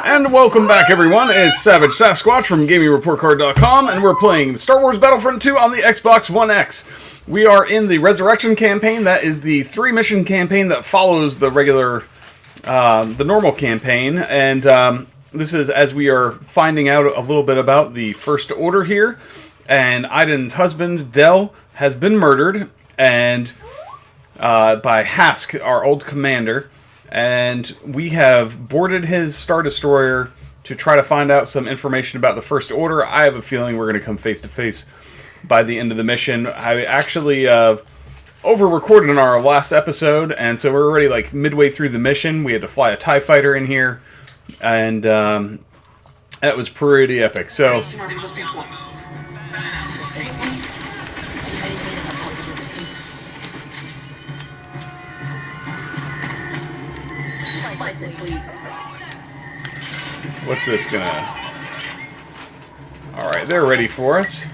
And welcome back, everyone. It's Savage Sasquatch from GamingReportCard.com, and we're playing Star Wars Battlefront 2 on the Xbox One X. We are in the Resurrection campaign. That is the 3-mission campaign that follows the regular, the normal campaign. And this is as we are finding out a little bit about the First Order here. And Iden's husband, Del, has been murdered, and by Hask, our old commander. And we have boarded his Star Destroyer to try to find out some information about the First Order. I have a feeling we're going to come face to face by the end of the mission. I actually over-recorded in our last episode, and so we're already like midway through the mission. We had to fly a TIE fighter in here, and that was pretty epic. So. What's this gonna... Alright, they're ready for us.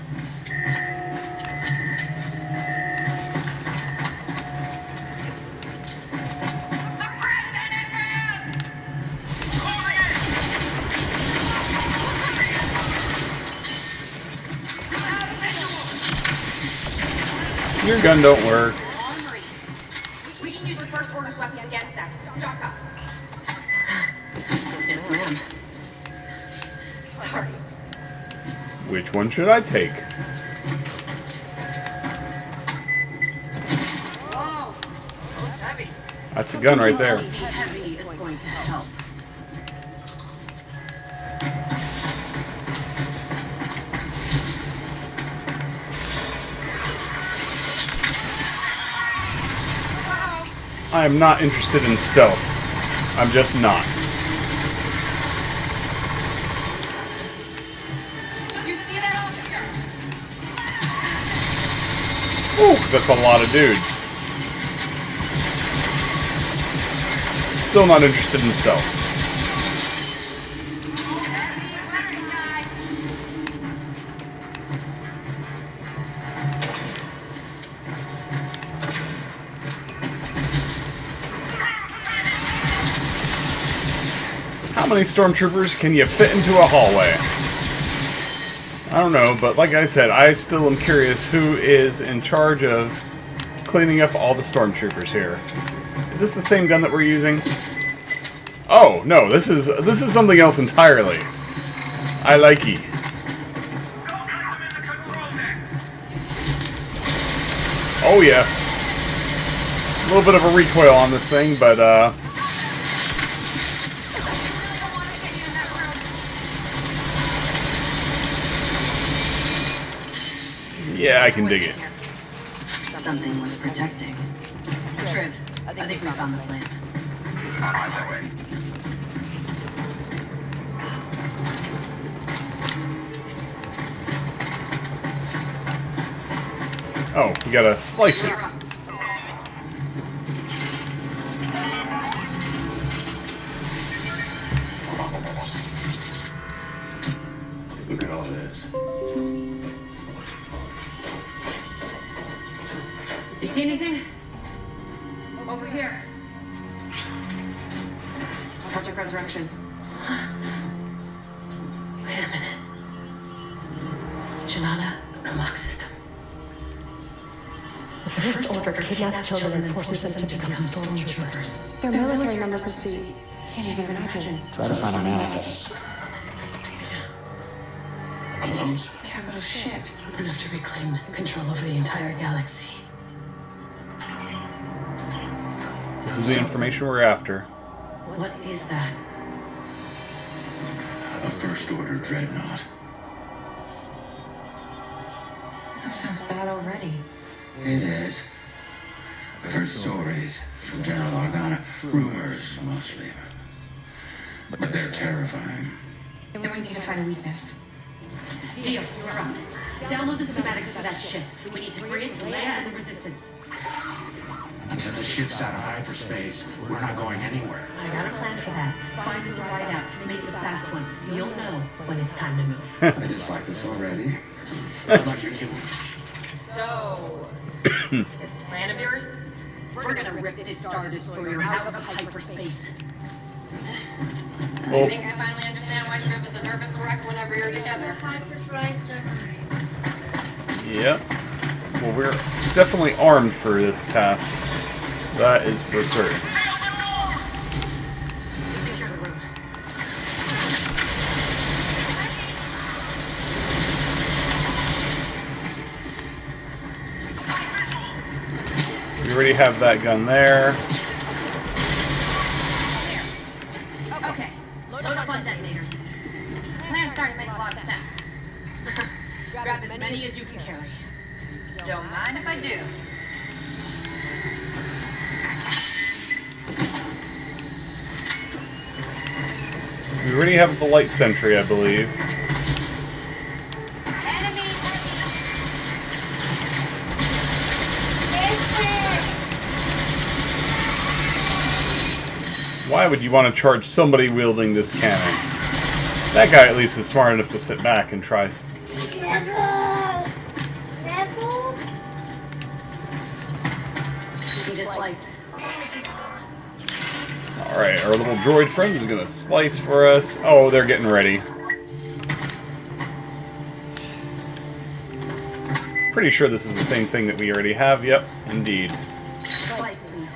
Your gun don't work. We can use the First Order's weapons against that. Stock up. Yes, ma'am. Sorry. Which one should I take? Whoa. That's heavy. That's a gun right there. Heavy is going to help. I am not interested in stealth. I'm just not. You see that, officer? Ooh, that's a lot of dudes. Still not interested in stealth. How many stormtroopers can you fit into a hallway? I don't know, but like I said, I still am curious who is in charge of cleaning up all the stormtroopers here. Is this the same gun that we're using? Oh, no, this is something else entirely. I likey. Oh, yes. A little bit of a recoil on this thing, but, yeah, I can dig it. Something worth protecting. Triv, I think we found the place. Oh, we gotta slice it. Look at all this. You see anything? Over here. Project Resurrection. Wait a minute. Janata, no lock system. The First Order kidnaps children and forces them to become stormtroopers. Their military numbers must be... can't even imagine. Try to find a manifest. Close. Capital ships. Enough to reclaim control over the entire galaxy. This is the information we're after. What is that? A First Order dreadnought. That sounds bad already. It is. I've heard stories from General Organa. Rumors, mostly. But they're terrifying. Then we need to find a weakness. Deal, you're up. Download the schematics for that ship. We need to bring it to Leia and the Resistance. Until the ship's out of hyperspace, we're not going anywhere. I got a plan for that. Find us a ride out. Make it a fast one. You'll know When it's time to move. I dislike this already. I'd like you to. So, this plan of yours? We're gonna rip this Star Destroyer out of hyperspace. Oh. I think I finally understand why Triv is a nervous wreck whenever you're together. Yep. Well, we're definitely armed for this task. That is for certain. Secure the room. We already have that gun there. Okay, load up on detonators. Plan's starting to make a lot of sense. Grab as many as you can carry. Don't mind if I do. We already have the light sentry, I believe. Why would you want to charge somebody wielding this cannon? That guy at least is smart enough to sit back and try. Need a slice. Alright, our little droid friend is gonna slice for us. Oh, they're getting ready. Pretty sure this is the same thing that we already have. Yep, indeed. Slice, please.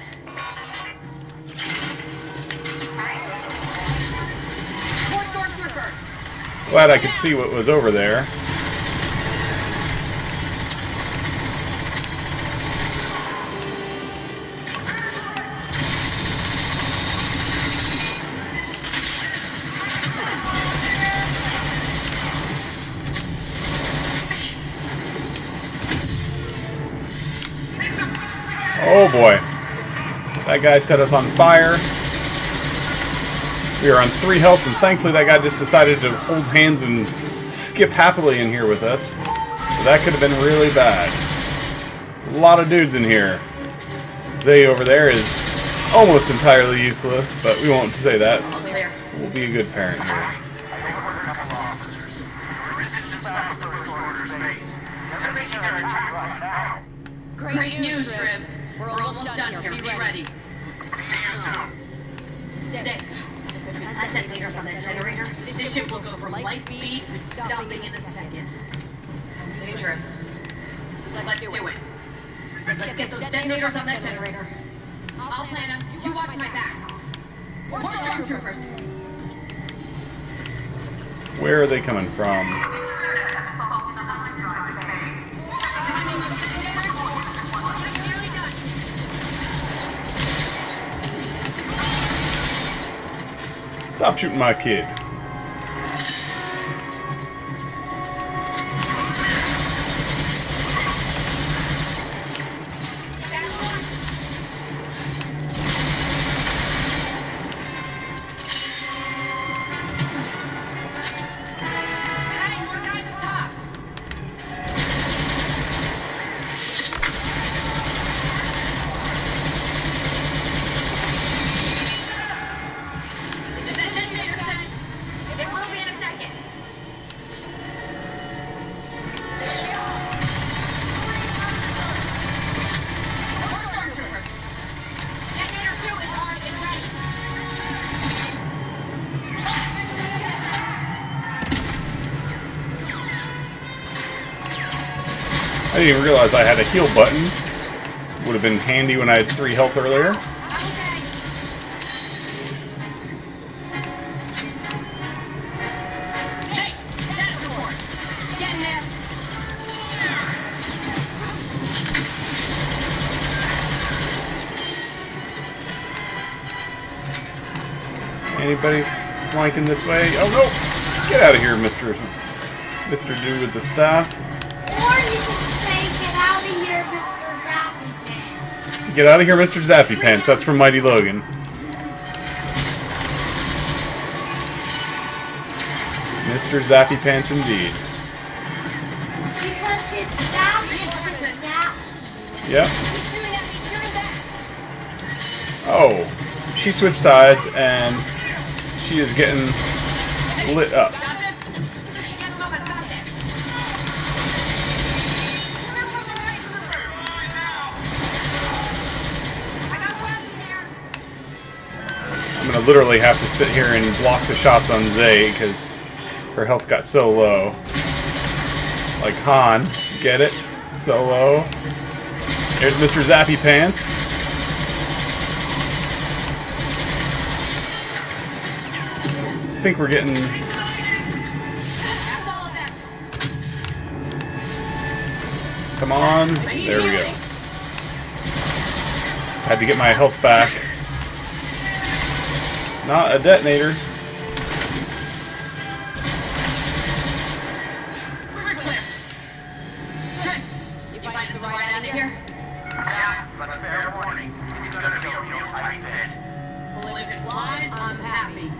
More stormtroopers. Glad I could see what was over there. Oh boy. That guy set us on fire. We are on 3 health, and thankfully that guy just decided to hold hands and skip happily in here with us. So that could have been really bad. A lot of dudes in here. Zay over there is almost entirely useless, but we won't say that. Clear. We'll be a good parent here. Great news, Triv. We're almost done here. Be ready. Zay, plant detonators on that generator. This ship will go from light speed to stopping in a second. Sounds dangerous. Let's do it. Let's get those detonators on that generator. I'll plan them. You watch my back. More stormtroopers. Where are they coming from? Stop shooting my kid. Hey, more guys up top. Is the detonator set? It will be in a second. More stormtroopers. Detonator 2 is armed and ready. I didn't even realize I had a heal button. Would have been handy when I had 3 health earlier. Okay. Hey, status report. Getting there. Anybody flanking this way? Oh no! Get out of here, Mr. Dude with the staff. Or you could say, get out of here, Mr. Zappy Pants. Get out of here, Mr. Zappy Pants. That's from Mighty Logan. Mr. Zappy Pants indeed. Because his staff is zap. Yep. Oh, she switched sides and she is getting lit up. Got this? Get him up and got it. I got one here. I'm gonna literally have to sit here and block the shots on Zay because her health got so low. Like Han, get it? So low. There's Mr. Zappy Pants. I think we're getting... Come on. There we go. Had to get my health back. Not a detonator. We're clear. Trip, you find us the right out of here? Yeah, but a fair warning. It's gonna be a real tight fit. Well, if it flies, I'm happy.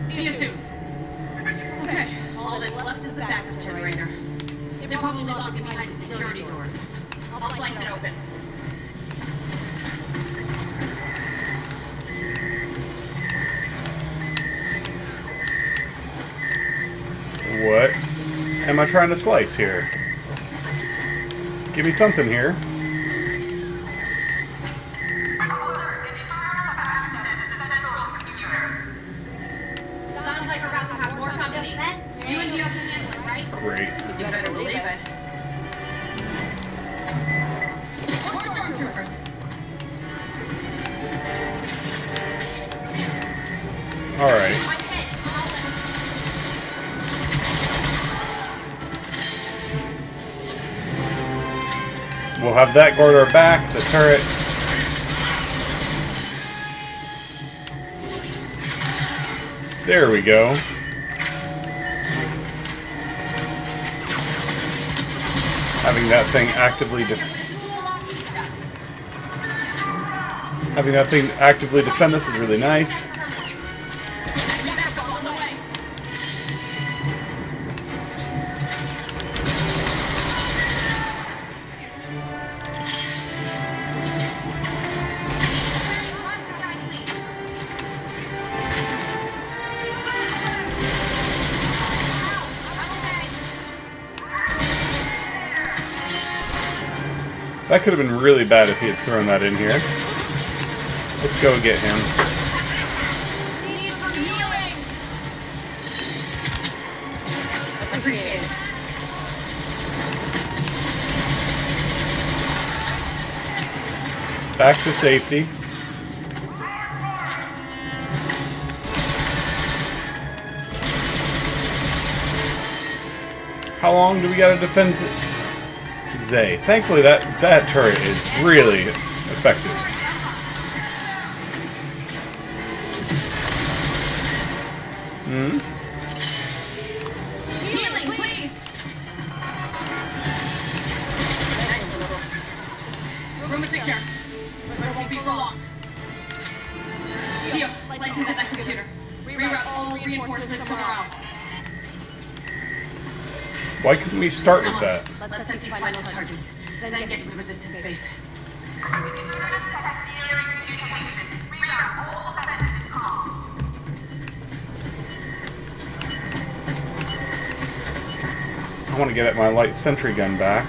See you soon. Okay, all that's left is the backup generator. They're probably locked in behind the security door. I'll slice it open. What am I trying to slice here? Give me something here. Sounds like we're about to have more company. Defense. You and Gio can handle it, right? Great. You better believe it. More stormtroopers. Alright. My head. We'll have that guard our back, the turret. There we go. Having that thing actively defend this is really nice. On the way. That could have been really bad if he had thrown that in here. Let's go get him. Need some healing. Appreciate it. Back to safety. How long do we gotta defend Zay? Thankfully that turret is really effective. Healing, please. Room is secure. But it won't be for long. Gio, slice into that computer. Reroute all reinforcements somewhere else. Why couldn't we start with that? Let's set these final charges. Then get to the resistance base. I want to get at my light sentry gun back.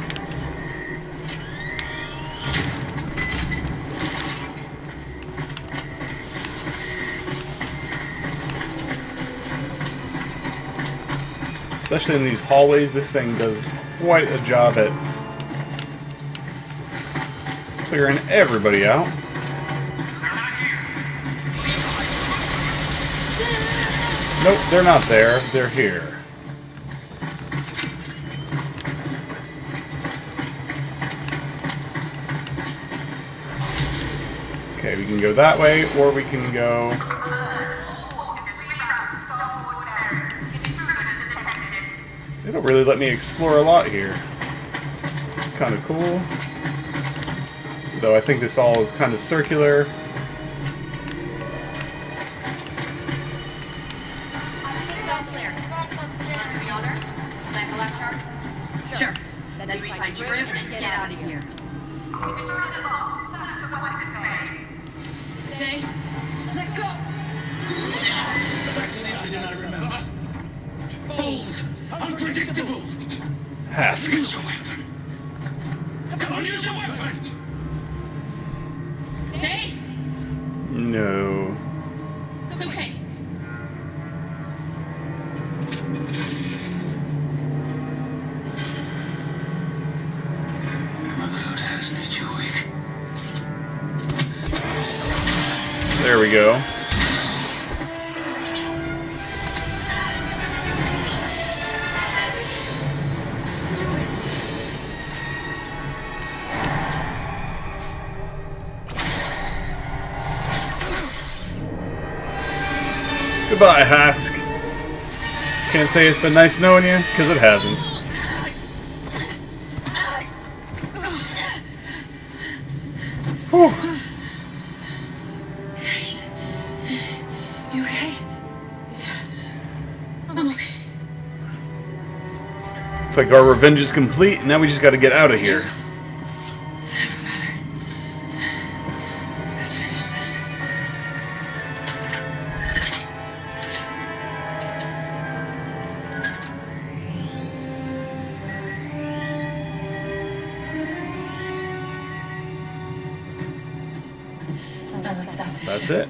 Especially in these hallways, this thing does quite a job at clearing everybody out. Nope, they're not there. They're here. Okay, we can go that way, or we can go... They don't really let me explore a lot here. It's kind of cool. Though I think this all is kind of circular. Sure. Then we find Driv and get out of here. Say, let go. Bold, unpredictable. Ask. Use your weapon. Come on, use your weapon. Say, No. it's okay. There we go. Goodbye, Hask. Can't say it's been nice knowing you, because it hasn't. Whew. You okay? I'm okay. Looks like our revenge is complete, and now we just gotta get out of here. Never matter. Let's finish this. Let's stop this. That's it.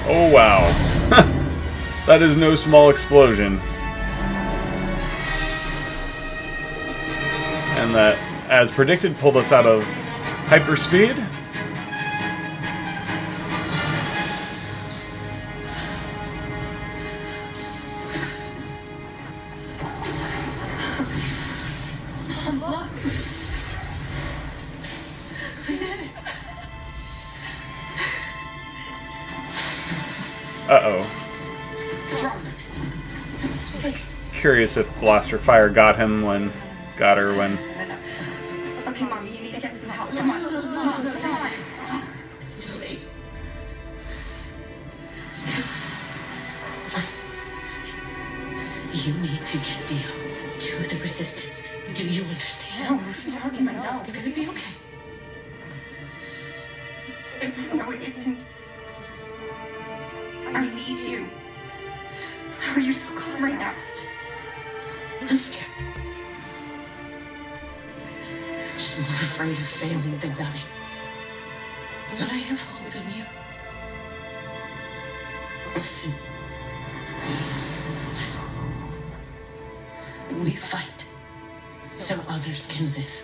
Oh wow. That is no small explosion. And that, as predicted, pulled us out of hyperspeed. Uh-oh. Curious if blaster fire got her when... Okay, Mommy, you need to get some help. Come on. It's too late. You need to get Dio to the Resistance. Do you understand? No, she's hurting my nose. It's gonna be okay. No, it isn't. I need you. How are you so calm right now? I'm scared. Just more afraid of failing than dying. But I have hope in you. Listen. Listen. We fight so others can live.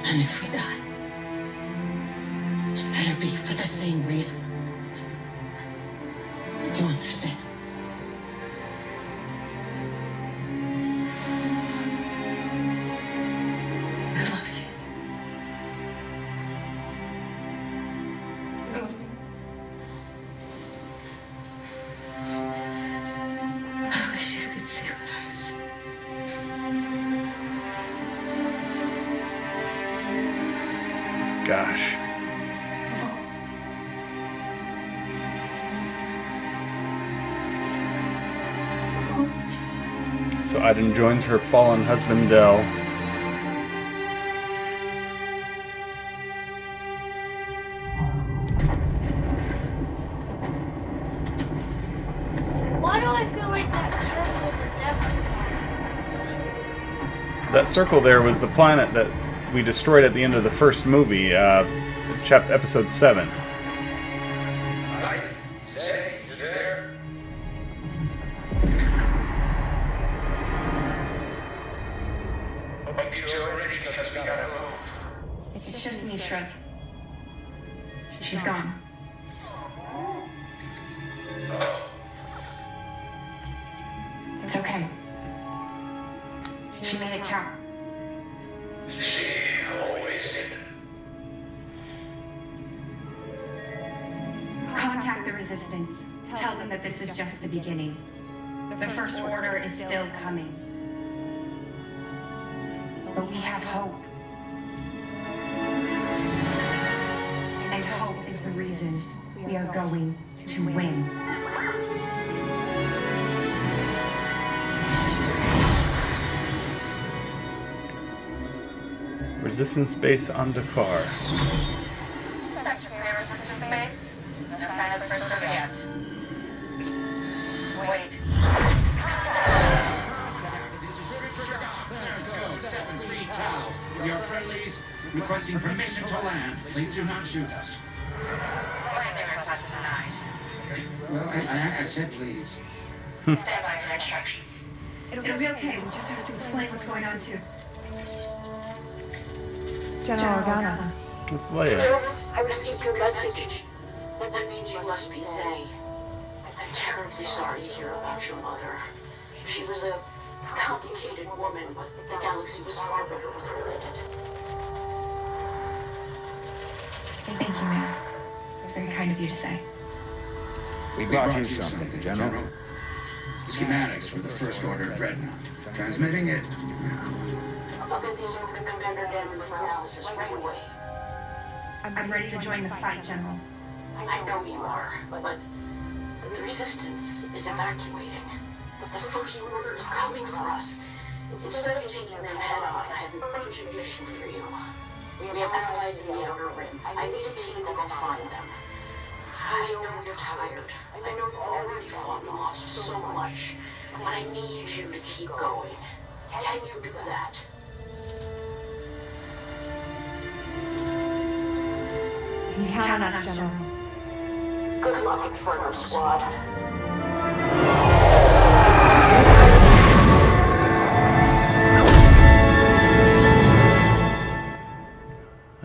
And if we die, it better be for the same reason. You understand? I love you. I wish you could see what I see. Gosh. So Iden joins her fallen husband, Del. Why do I feel like that circle's a Death Star? That circle there was the planet that we destroyed at the end of the first movie, episode 7. Iden, say, you there? Hope you two are ready because we gotta move. It's just me, Shrev. She's gone. Oh, It's okay. She made it count. she always did. Contact the Resistance. Tell them that this is just the beginning. The First Order is still coming. But we have hope. And hope is the reason we are going to win. Resistance base on Dakar. Sector clear, resistance base. No sign of the first order yet. Wait. Tau, we are friendlies requesting permission to land. Please do not shoot us. Landing request denied. Well, I said please. Stand by for instructions. It'll be okay. We'll just have to explain what's going on to General Organa. It's Leia. I received your message. That means you must be Zay. I'm terribly sorry to hear about your mother. She was a complicated woman, but the galaxy was far better with her in it. Thank you, ma'am. It's very kind of you to say. We brought you something, General. Schematics for the First Order Dreadnought. Transmitting it now. I'll get these over to Commander Denver for analysis right away. I'm ready to join the fight, General. I know you are, but the Resistance is evacuating. The First Order is coming for us. Instead of taking them head-on, I have an urgent mission for you. We have allies in the Outer Rim. I need a team to go find them. I know you're tired. I know you've already fought and lost so much. But I need you to keep going. Can you do that? You can count on us, General. Good luck, Inferno Squad.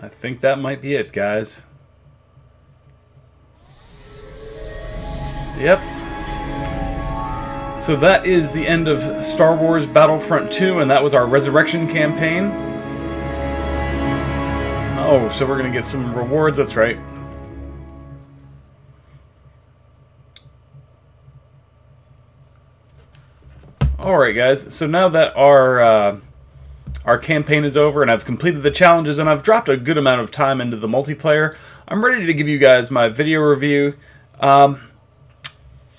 I think that might be it, guys. Yep. So that is the end of Star Wars Battlefront 2, and that was our Resurrection campaign. Oh, so we're going to get some rewards, that's right. Alright guys, so now that our campaign is over and I've completed the challenges and I've dropped a good amount of time into the multiplayer, I'm ready to give you guys my video review.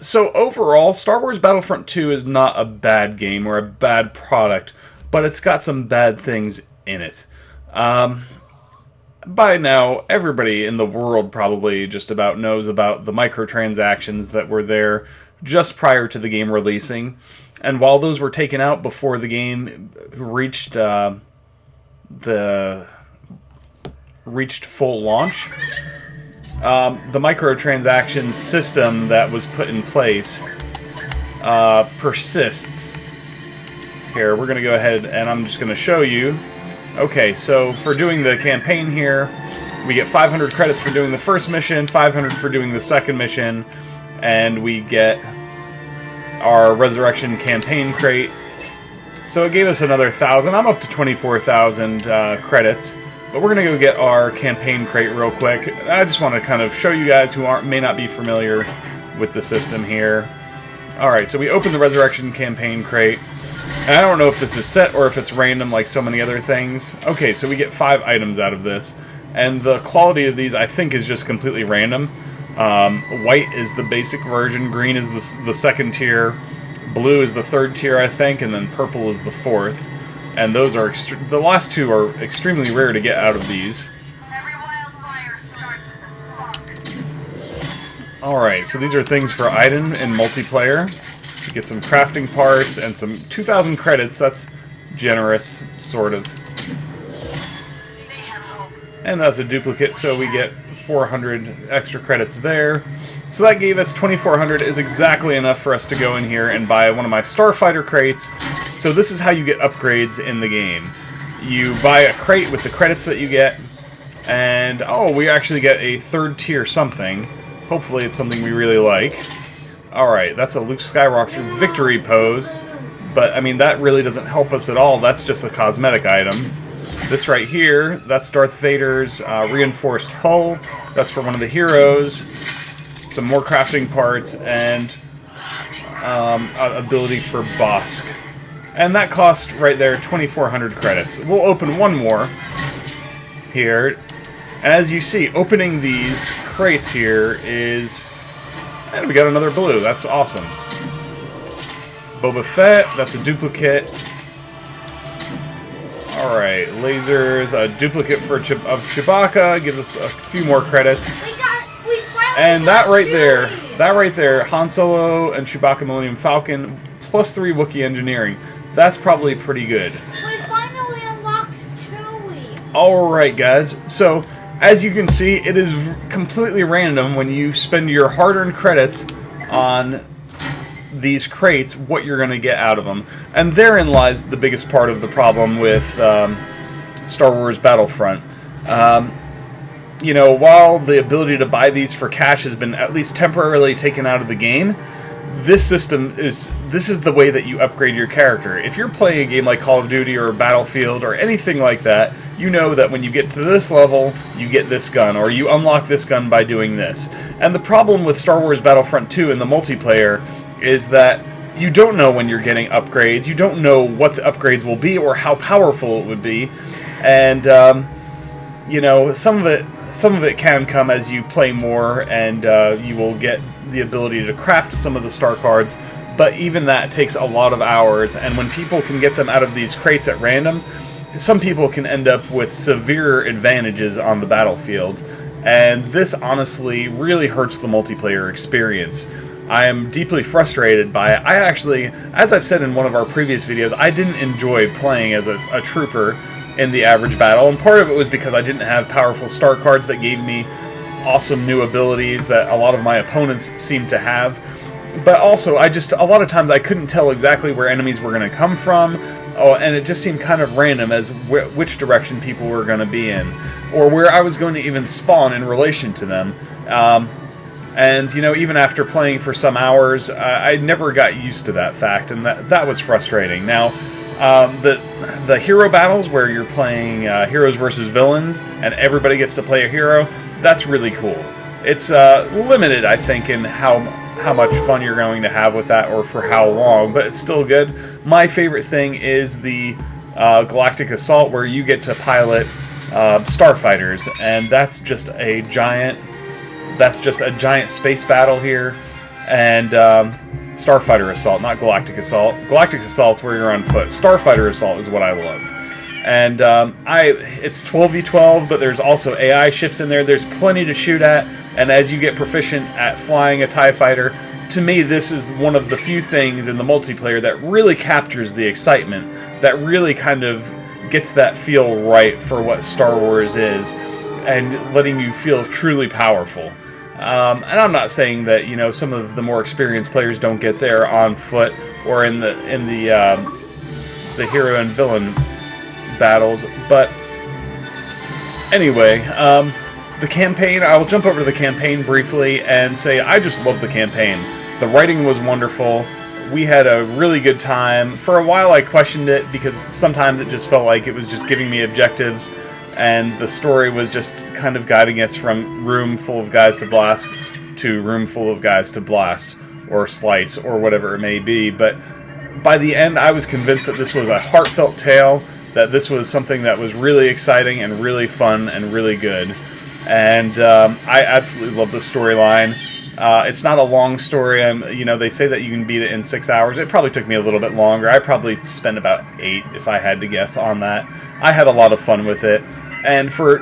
So overall, Star Wars Battlefront 2 is not a bad game or a bad product, but it's got some bad things in it. By now, everybody in the world probably just about knows about the microtransactions that were there just prior to the game releasing. And while those were taken out before the game reached full launch, the microtransaction system that was put in place persists. Here, we're going to go ahead and I'm just going to show you. Okay, so for doing the campaign here, we get 500 credits for doing the first mission, 500 for doing the second mission, and we get our Resurrection campaign crate. So it gave us another 1,000. I'm up to 24,000 credits. But we're going to go get our campaign crate real quick. I just want to kind of show you guys who may not be familiar with the system here. Alright, so we open the Resurrection campaign crate. And I don't know if this is set or if it's random like so many other things. Okay, so we get 5 items out of this. And the quality of these, I think, is just completely random. White is the basic version, green is the second tier, blue is the third tier, I think, and then purple is the fourth. And those are the last two are extremely rare to get out of these. Alright, so these are things for Iden in multiplayer. You get some crafting parts and some 2,000 credits. That's generous, sort of. And that's a duplicate, so we get 400 extra credits there. So that gave us 2,400, is exactly enough for us to go in here and buy one of my Starfighter crates. So this is how you get upgrades in the game. You buy a crate with the credits that you get, and oh, we actually get a third tier something. Hopefully it's something we really like. Alright, that's a Luke Skywalker victory pose, but I mean that really doesn't help us at all. That's just a cosmetic item. This right here, that's Darth Vader's reinforced hull. That's for one of the heroes. Some more crafting parts and ability for Bosk. And that cost right there 2,400 credits. We'll open one more here. And as you see, opening these crates here is... And we got another blue. That's awesome. Boba Fett, that's a duplicate. Alright, lasers, a duplicate of Chewbacca, gives us a few more credits. And that right there, Han Solo and Chewbacca Millennium Falcon, plus 3 Wookiee engineering. That's probably pretty good. We finally unlocked Alright guys, so as you can see, it is completely random when you spend your hard-earned credits on these crates, what you're going to get out of them. And therein lies the biggest part of the problem with Star Wars Battlefront. You know, while the ability to buy these for cash has been at least temporarily taken out of the game, this is the way that you upgrade your character. If you're playing a game like Call of Duty or Battlefield or anything like that, you know that when you get to this level, you get this gun, or you unlock this gun by doing this. And the problem with Star Wars Battlefront 2 in the multiplayer is that you don't know when you're getting upgrades, you don't know what the upgrades will be or how powerful it would be, and you know, some of it can come as you play more, and you will get the ability to craft some of the star cards, but even that takes a lot of hours, and when people can get them out of these crates at random, some people can end up with severe advantages on the battlefield, and this honestly really hurts the multiplayer experience. I am deeply frustrated by it. I actually, as I've said in one of our previous videos, I didn't enjoy playing as a trooper in the average battle, and part of it was because I didn't have powerful star cards that gave me awesome new abilities that a lot of my opponents seem to have. But also, a lot of times I couldn't tell exactly where enemies were going to come from, and it just seemed kind of random as which direction people were going to be in, or where I was going to even spawn in relation to them. And, you know, even after playing for some hours, I never got used to that fact, and that was frustrating. Now, the hero battles where you're playing heroes versus villains, and everybody gets to play a hero, that's really cool. It's limited, I think, in how much fun you're going to have with that, or for how long, but it's still good. My favorite thing is the Galactic Assault, where you get to pilot starfighters, and that's just a giant space battle here. And Starfighter Assault, not Galactic Assault. Galactic Assault's where you're on foot. Starfighter Assault is what I love. And it's 12v12, but there's also AI ships in there. There's plenty to shoot at, and as you get proficient at flying a TIE fighter, to me this is one of the few things in the multiplayer that really captures the excitement, that really kind of gets that feel right for what Star Wars is, and letting you feel truly powerful. And I'm not saying that, you know, some of the more experienced players don't get there on foot or in the hero and villain battles, but anyway, the campaign, I will jump over to the campaign briefly and say I just love the campaign. The writing was wonderful. We had a really good time. For a while I questioned it because sometimes it just felt like it was just giving me objectives, and the story was just kind of guiding us from room full of guys to blast to room full of guys to blast or slice or whatever it may be. But by the end I was convinced that this was a heartfelt tale, that this was something that was really exciting and really fun and really good. And I absolutely love the storyline. It's not a long story. You know, they say that you can beat it in 6 hours. It probably took me a little bit longer. I probably spent about 8 if I had to guess on that. I had a lot of fun with it. And for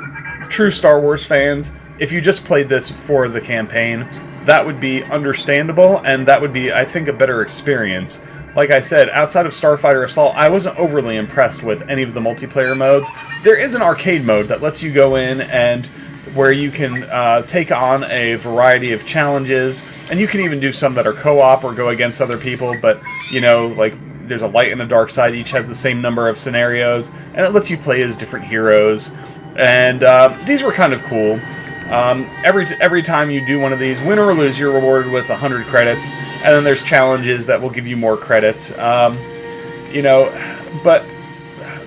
true Star Wars fans, if you just played this for the campaign, that would be understandable, and that would be, I think, a better experience. Like I said, outside of Starfighter Assault, I wasn't overly impressed with any of the multiplayer modes. There is an arcade mode that lets you go in and where you can take on a variety of challenges, and you can even do some that are co-op or go against other people, but, you know, like, there's a light and a dark side, each has the same number of scenarios, and it lets you play as different heroes, and these were kind of cool. Every time you do one of these, win or lose, you're rewarded with 100 credits, and then there's challenges that will give you more credits. You know, but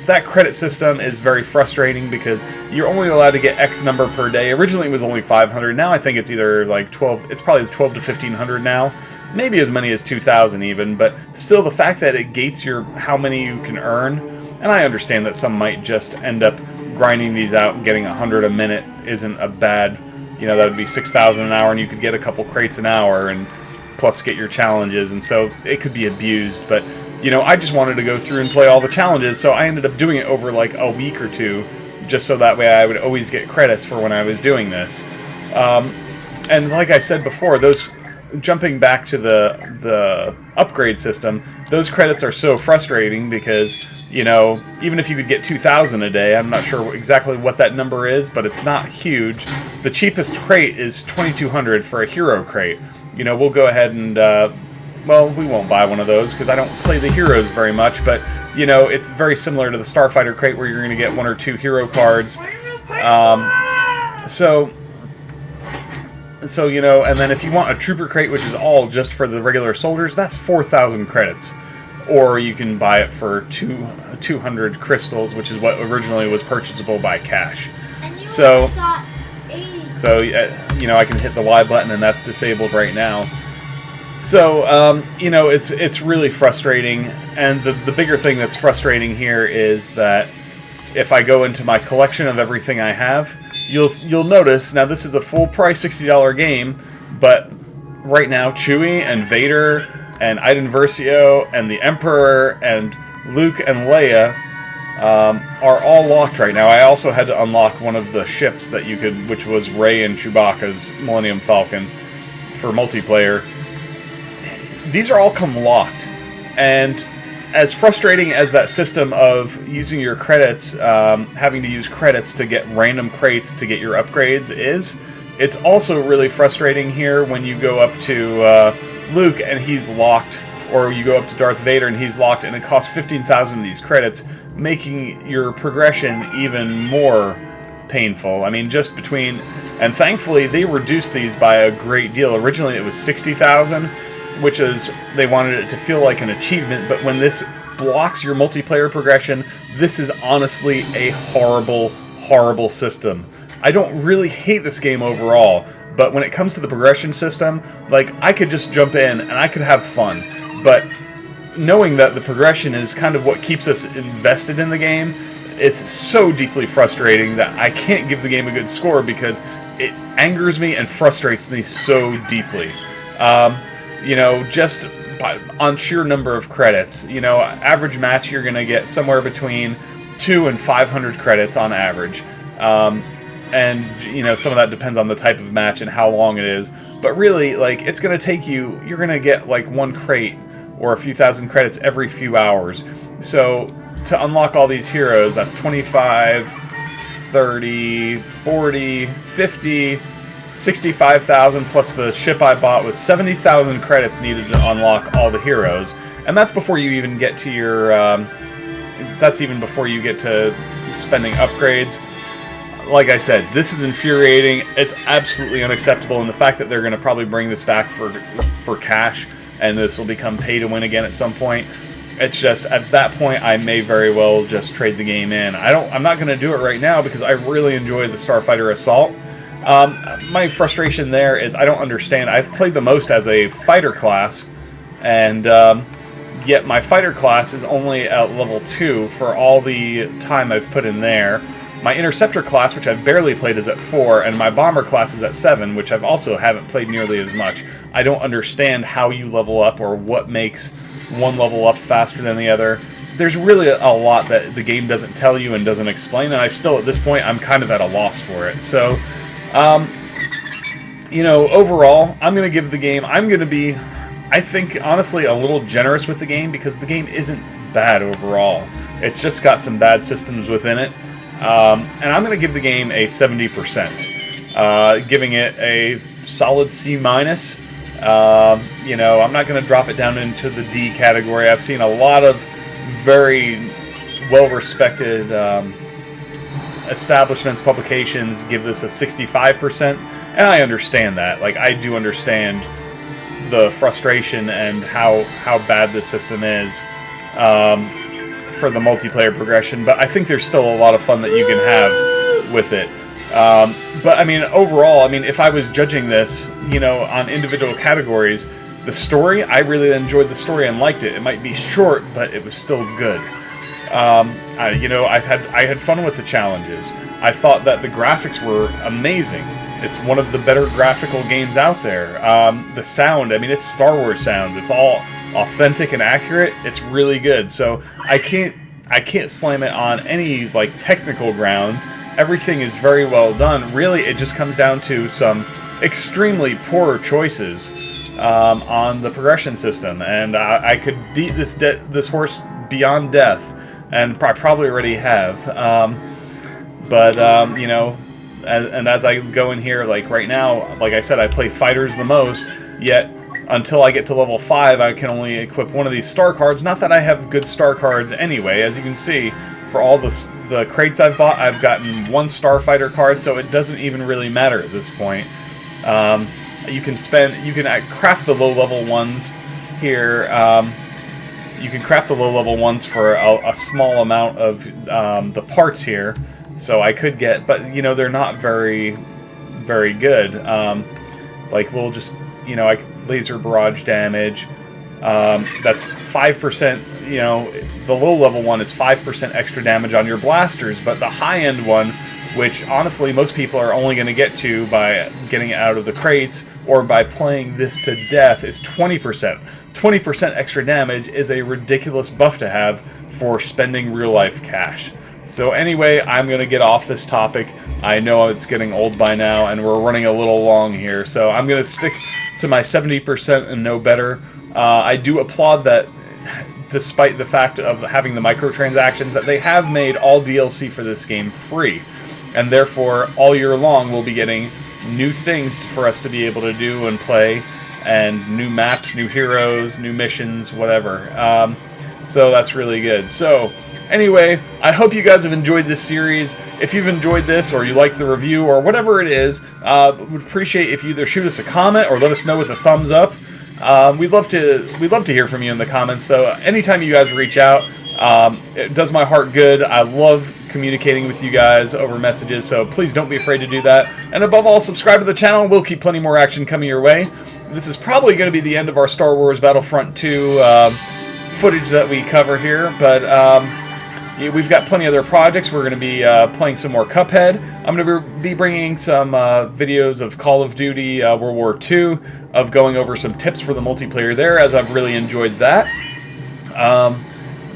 that credit system is very frustrating because you're only allowed to get X number per day. Originally it was only 500. Now I think it's either like 12. It's probably 12 to 1500 now. Maybe as many as 2,000 even. But still, the fact that it gates your how many you can earn, and I understand that some might just end up grinding these out and getting 100 a minute isn't a bad. You know, that would be 6,000 an hour, and you could get a couple crates an hour, and plus get your challenges, and so it could be abused. But you know, I just wanted to go through and play all the challenges, so I ended up doing it over like a week or two, just so that way I would always get credits for when I was doing this. And like I said before, those jumping back to the upgrade system, those credits are so frustrating because You know, even if you could get 2,000 a day, I'm not sure exactly what that number is, but it's not huge. The cheapest crate is 2,200 for a hero crate. You know, we'll go ahead and, well, we won't buy one of those because I don't play the heroes very much, but, you know, it's very similar to the Starfighter crate where you're going to get 1 or 2 hero cards. So, you know, and then if you want a trooper crate, which is all just for the regular soldiers, that's 4,000 credits. Or you can buy it for 200 crystals, which is what originally was purchasable by cash. So, you know, I can hit the Y button and that's disabled right now. So, you know, it's really frustrating. And the bigger thing that's frustrating here is that if I go into my collection of everything I have, you'll notice, now this is a full price $60 game, but right now Chewie and Vader and Iden Versio and the Emperor and Luke and Leia are all locked right now. I also had to unlock one of the ships that you could, which was Rey and Chewbacca's Millennium Falcon for multiplayer. These are all come locked, and as frustrating as that system of using your credits, having to use credits to get random crates to get your upgrades is, it's also really frustrating here when you go up to Luke and he's locked, or you go up to Darth Vader and he's locked, and it costs 15,000 of these credits, making your progression even more painful. I mean, just between, and thankfully they reduced these by a great deal. Originally it was 60,000, which is, they wanted it to feel like an achievement, but when this blocks your multiplayer progression, this is honestly a horrible, horrible system. I don't really hate this game overall, but when it comes to the progression system, like, I could just jump in and I could have fun, but knowing that the progression is kind of what keeps us invested in the game, it's so deeply frustrating that I can't give the game a good score because it angers me and frustrates me so deeply. You know, just on sheer number of credits, you know, average match you're going to get somewhere between 200 and 500 credits on average. And, you know, some of that depends on the type of match and how long it is. But really, like, it's going to take you, you're going to get like 1 crate or a few thousand credits every few hours. So to unlock all these heroes, that's 25, 30, 40, 50... 65,000 plus the ship I bought was 70,000 credits needed to unlock all the heroes, and that's before you even get to your that's even before you get to spending upgrades. Like I said, this is infuriating. It's absolutely unacceptable, and the fact that they're going to probably bring this back for cash and this will become pay to win again at some point, it's just, at that point I may very well just trade the game in. I'm not going to do it right now because I really enjoy the Starfighter Assault. My frustration there is I don't understand. I've played the most as a fighter class, and yet my fighter class is only at level 2 for all the time I've put in there. My interceptor class, which I've barely played, is at 4, and my bomber class is at 7, which I've also haven't played nearly as much. I don't understand how you level up or what makes one level up faster than the other. There's really a lot that the game doesn't tell you and doesn't explain, and I still, at this point, I'm kind of at a loss for it. So, you know, overall, I'm going to give the game, I'm going to be, I think, honestly, a little generous with the game because the game isn't bad overall. It's just got some bad systems within it. And I'm going to give the game a 70%, giving it a solid C-. You know, I'm not going to drop it down into the D category. I've seen a lot of very well-respected establishments, publications give this a 65%, and I understand that. Like, I do understand the frustration and how bad this system is for the multiplayer progression, but I think there's still a lot of fun that you can have with it. But I mean, overall, I mean, if I was judging this, you know, on individual categories, the story, I really enjoyed the story and liked it. It might be short, but it was still good. You know, I had fun with the challenges. I thought that the graphics were amazing. It's one of the better graphical games out there. The sound, I mean, it's Star Wars sounds. It's all authentic and accurate. It's really good. So I can't slam it on any like technical grounds. Everything is very well done. Really, it just comes down to some extremely poor choices on the progression system, and I could beat this horse beyond death and I probably already have. You know, as I go in here, like right now, like I said, I play fighters the most, yet until I get to level 5, I can only equip one of these star cards. Not that I have good star cards anyway. As you can see, for all the crates I've bought, I've gotten 1 starfighter card, so it doesn't even really matter at this point. You can craft the low-level ones here. You can craft the low-level ones for a small amount of the parts here. So I could get, but you know, they're not very good. Like we'll just, you know, laser barrage damage. That's 5%. You know, the low-level one is 5% extra damage on your blasters, but the high-end one, which honestly most people are only going to get to by getting it out of the crates or by playing this to death, is 20%. 20% extra damage is a ridiculous buff to have for spending real-life cash. So anyway, I'm going to get off this topic. I know it's getting old by now, and we're running a little long here, so I'm going to stick to my 70% and no better. I do applaud that, despite the fact of having the microtransactions, that they have made all DLC for this game free. And therefore, all year long, we'll be getting new things for us to be able to do and play, and new maps, new heroes, new missions, whatever. So that's really good. So anyway, I hope you guys have enjoyed this series. If you've enjoyed this, or you like the review, or whatever it is, would appreciate if you either shoot us a comment or let us know with a thumbs up. We'd love to hear from you in the comments, though. Anytime you guys reach out, it does my heart good. I love communicating with you guys over messages, so please don't be afraid to do that. And above all, subscribe to the channel. We'll keep plenty more action coming your way. This is probably going to be the end of our Star Wars Battlefront 2 footage that we cover here, but we've got plenty of other projects. We're going to be playing some more Cuphead. I'm going to be bringing some videos of Call of Duty World War II, of going over some tips for the multiplayer there, as I've really enjoyed that.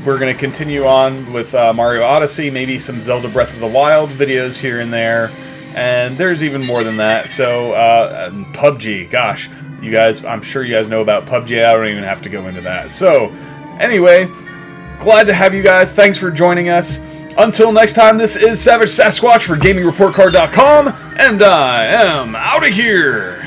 We're going to continue on with Mario Odyssey, maybe some Zelda Breath of the Wild videos here and there, and there's even more than that. So, PUBG, gosh, you guys, I'm sure you guys know about PUBG. I don't even have to go into that. So, anyway, glad to have you guys. Thanks for joining us. Until next time, this is Savage Sasquatch for GamingReportCard.com, and I am out of here.